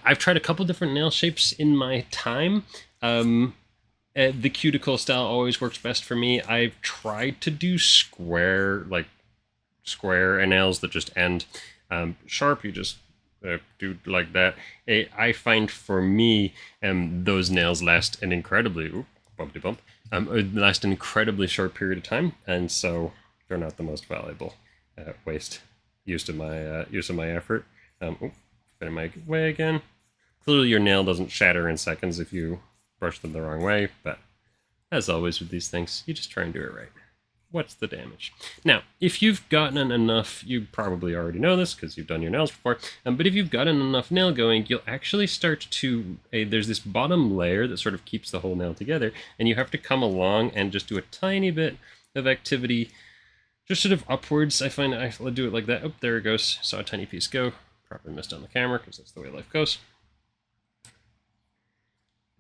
I've tried a couple different nail shapes in my time. The cuticle style always works best for me. I've tried to do square nails that just end sharp. You just do like that. I find for me, those nails last an incredibly bumpty bump. Last an incredibly short period of time, and so they're not the most valuable waste use of my effort. Get in my way again. Clearly, your nail doesn't shatter in seconds if you brush them the wrong way, but as always with these things, you just try and do it right. What's the damage? Now, if you've gotten enough, you probably already know this because you've done your nails before, but if you've gotten enough nail going, you'll actually start to, there's this bottom layer that sort of keeps the whole nail together, and you have to come along and just do a tiny bit of activity, just sort of upwards. I find I do it like that. Oh, there it goes. Saw a tiny piece go. Probably missed on the camera because that's the way life goes.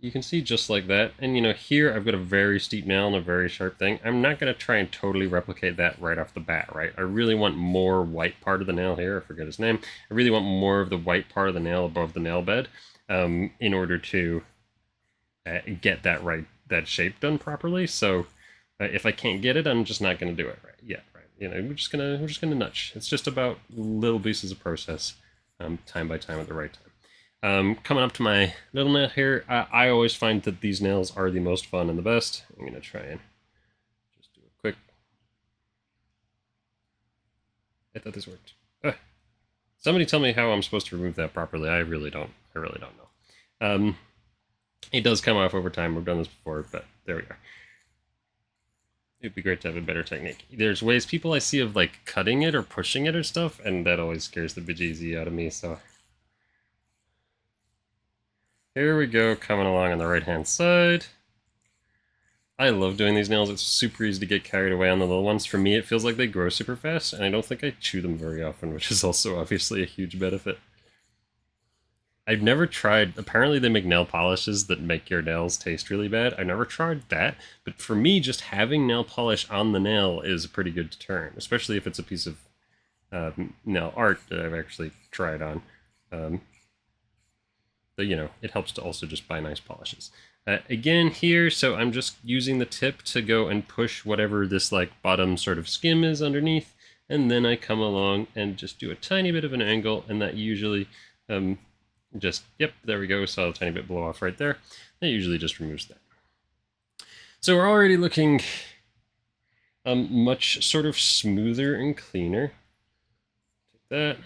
You can see just like that, and here I've got a very steep nail and a very sharp thing. I'm not going to try and totally replicate that right off the bat, right? I really want more white part of the nail here. I forget his name. I really want more of the white part of the nail above the nail bed in order to get that shape done properly. So if I can't get it, I'm just not going to do it right yet, right? We're just gonna nudge. It's just about little pieces of process, time by time at the right time. Coming up to my little nail here, I always find that these nails are the most fun and the best. I'm going to try and just do a quick... I thought this worked. Somebody tell me how I'm supposed to remove that properly. I really don't know. It does come off over time. We've done this before, but there we are. It'd be great to have a better technique. There's ways people I see of like cutting it or pushing it or stuff, and that always scares the bejeezy out of me, so... Here we go, coming along on the right-hand side. I love doing these nails. It's super easy to get carried away on the little ones. For me, it feels like they grow super fast, and I don't think I chew them very often, which is also obviously a huge benefit. I've never tried... Apparently they make nail polishes that make your nails taste really bad. I've never tried that, but for me, just having nail polish on the nail is a pretty good deterrent, especially if it's a piece of nail art that I've actually tried on. But, it helps to also just buy nice polishes. Again here, so I'm just using the tip to go and push whatever this like bottom sort of skim is underneath, and then I come along and just do a tiny bit of an angle, and that usually yep, there we go, saw a tiny bit blow off right there. That usually just removes that. So we're already looking much sort of smoother and cleaner. Take that.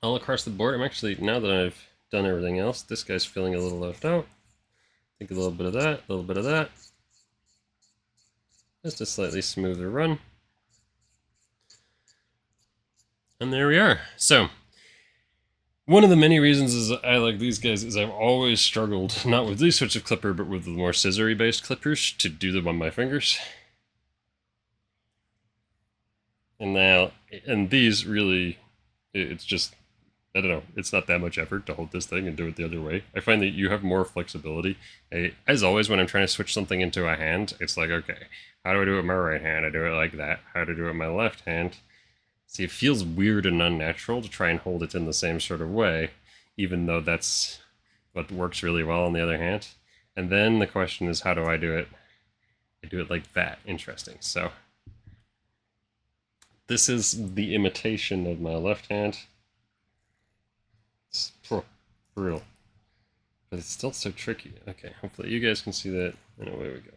All across the board. I'm actually, now that I've done everything else, this guy's feeling a little left out. I think a little bit of that, a little bit of that. Just a slightly smoother run. And there we are. So, one of the many reasons is I like these guys is I've always struggled, not with these sorts of clipper, but with the more scissory based clippers, to do them on my fingers. And these really, it's just, I don't know, it's not that much effort to hold this thing and do it the other way. I find that you have more flexibility. As always, when I'm trying to switch something into a hand, it's like, okay, how do I do it with my right hand? I do it like that. How do I do it with my left hand? See, it feels weird and unnatural to try and hold it in the same sort of way, even though that's what works really well on the other hand. And then the question is, how do I do it? I do it like that. Interesting. So this is the imitation of my left hand. It's brutal. But it's still so tricky. Okay, hopefully you guys can see that, and away we go.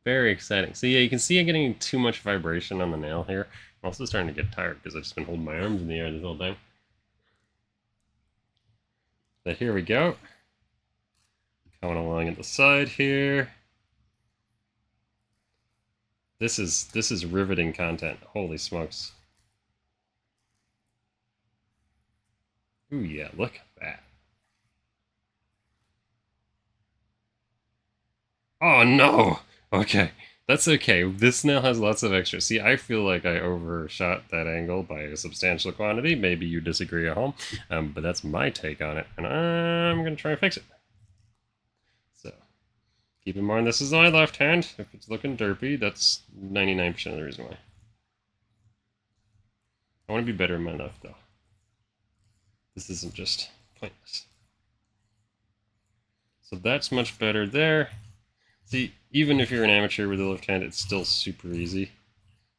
Very exciting. So yeah, you can see I'm getting too much vibration on the nail here. I'm also starting to get tired because I've just been holding my arms in the air this whole time. But here we go. Coming along at the side here. This is riveting content. Holy smokes. Ooh yeah, look at that. Oh no! Okay, that's okay. This nail has lots of extra. See, I feel like I overshot that angle by a substantial quantity. Maybe you disagree at home, but that's my take on it, and I'm going to try and fix it. So, keep in mind this is my left hand. If it's looking derpy, that's 99% of the reason why. want to be better in my left, though. This isn't just pointless. So that's much better there. See, even if you're an amateur with the left hand, it's still super easy.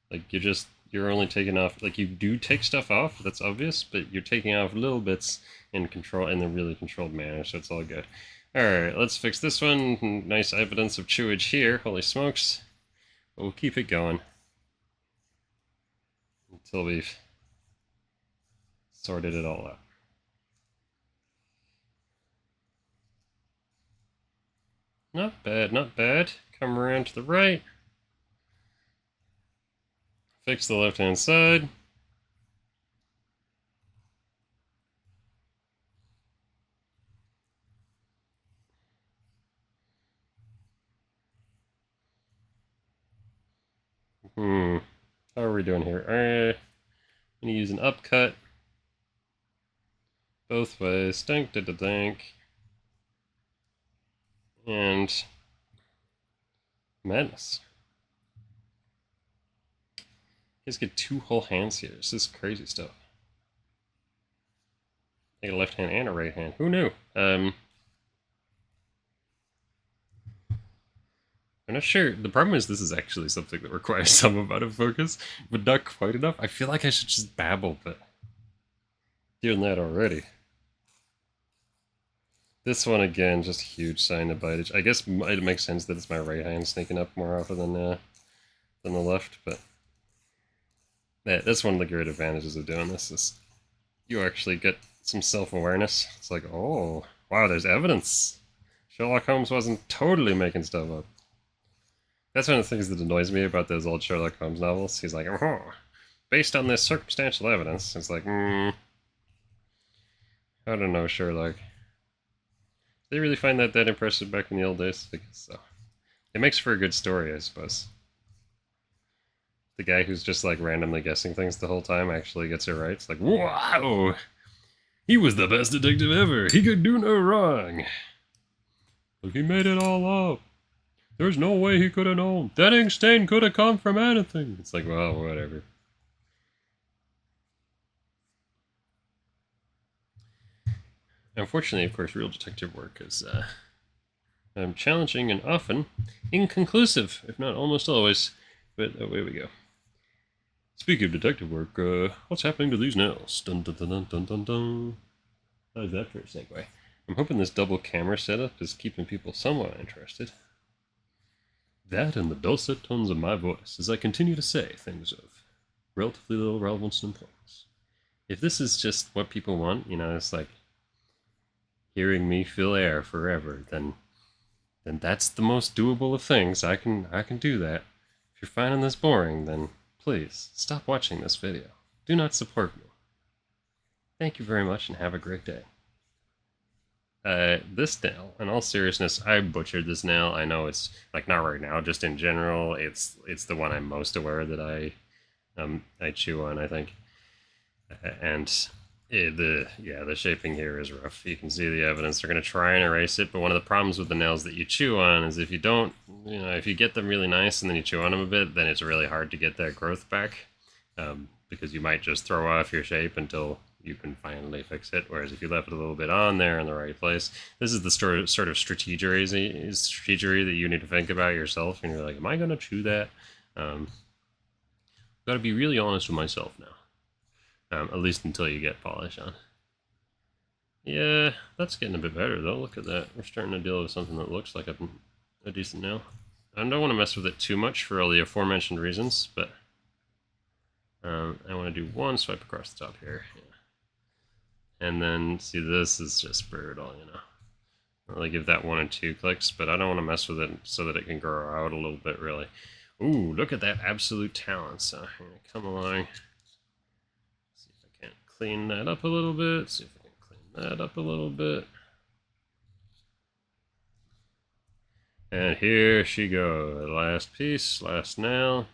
Like, you're only taking off, like, you do take stuff off, that's obvious, but you're taking off little bits in a really controlled manner, so it's all good. Alright, let's fix this one. Nice evidence of chewage here, holy smokes. But we'll keep it going until we've sorted it all out. Not bad, not bad. Come around to the right. Fix the left-hand side. How are we doing here? I'm gonna use an upcut. Both ways. Dink, dink, dink. And madness. You guys get 2 whole hands here. This is crazy stuff. Take a left hand and a right hand. Who knew? I'm not sure. The problem is this is actually something that requires some amount of focus, but not quite enough. I feel like I should just babble, but doing that already. This one again, just huge sign of bitage. I guess it makes sense that it's my right hand sneaking up more often than the left, but that's one of the great advantages of doing this is you actually get some self-awareness. It's like, oh, wow, there's evidence. Sherlock Holmes wasn't totally making stuff up. That's one of the things that annoys me about those old Sherlock Holmes novels. He's like, oh, based on this circumstantial evidence. It's like, I don't know, Sherlock. They really find that impressive back in the old days? I guess so. It makes for a good story, I suppose. The guy who's just like randomly guessing things the whole time actually gets it right. It's like, wow! He was the best detective ever! He could do no wrong! Look, he made it all up! There's no way he could have known! That ink stain could have come from anything! It's like, well, whatever. Unfortunately, of course, real detective work is challenging and often inconclusive, if not almost always. But away we go. Speaking of detective work, what's happening to these nails? Dun dun dun dun dun dun dun. How's that for a segue? I'm hoping this double camera setup is keeping people somewhat interested. That and the dulcet tones of my voice as I continue to say things of relatively little relevance and importance. If this is just what people want, it's like hearing me fill air forever, then that's the most doable of things. I can do that. If you're finding this boring, then please stop watching this video. Do not support me. Thank you very much and have a great day. This nail, in all seriousness, I butchered this nail. I know it's like not right now, just in general. It's the one I'm most aware that I chew on, I think. And the shaping here is rough. You can see the evidence. They're going to try and erase it, but one of the problems with the nails that you chew on is if you don't, if you get them really nice and then you chew on them a bit, then it's really hard to get that growth back, because you might just throw off your shape until you can finally fix it. Whereas if you left it a little bit on there in the right place, this is the sort of strategery that you need to think about yourself. And you're like, am I going to chew that? Got to be really honest with myself now. At least until you get polish on. Yeah, that's getting a bit better though. Look at that. We're starting to deal with something that looks like a decent nail. I don't want to mess with it too much for all the aforementioned reasons, but I want to do one swipe across the top here. Yeah. And then, see, this is just brutal, I'll really give that 1 or 2 clicks, but I don't want to mess with it so that it can grow out a little bit, really. Ooh, look at that absolute talent. So I'm going to come along. See if I can't clean that up a little bit. See if I can clean that up a little bit. And here she goes. Last piece, last nail.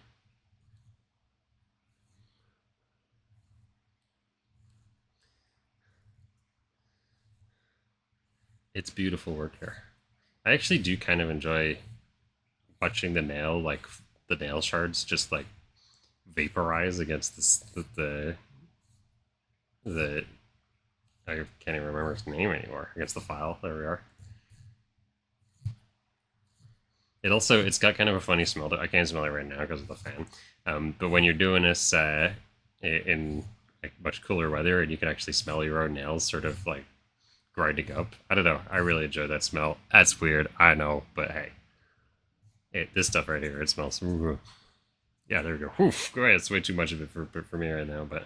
It's beautiful work here. I actually do kind of enjoy watching the nail, like the nail shards just like vaporize against the that I can't even remember its name anymore. I guess the file. There we are. It's got kind of a funny smell. I can't smell it right now because of the fan. But when you're doing this in like much cooler weather, and you can actually smell your own nails sort of like grinding up. I don't know. I really enjoy that smell. That's weird. I know, but hey, this stuff right here, it smells. Ooh. Yeah, there we go. Oof, great. It's way too much of it for me right now, but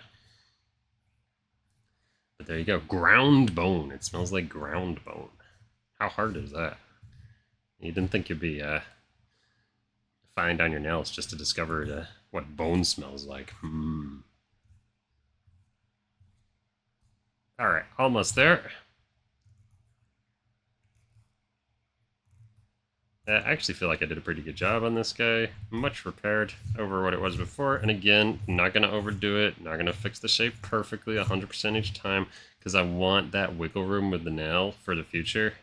there you go. Ground bone. It smells like ground bone. How hard is that? You didn't think you'd be fine down your nails just to discover what bone smells like. All right, almost there. I actually feel like I did a pretty good job on this guy. Much repaired over what it was before. And again, not going to overdo it. Not going to fix the shape perfectly 100% each time because I want that wiggle room with the nail for the future.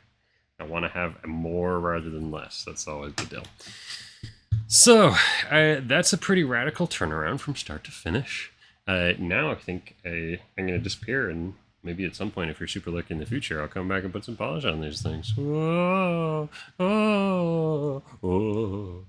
I want to have more rather than less. That's always the deal. So that's a pretty radical turnaround from start to finish. Now I think I'm going to disappear, and maybe at some point, if you're super lucky in the future, I'll come back and put some polish on these things. Whoa, oh, oh.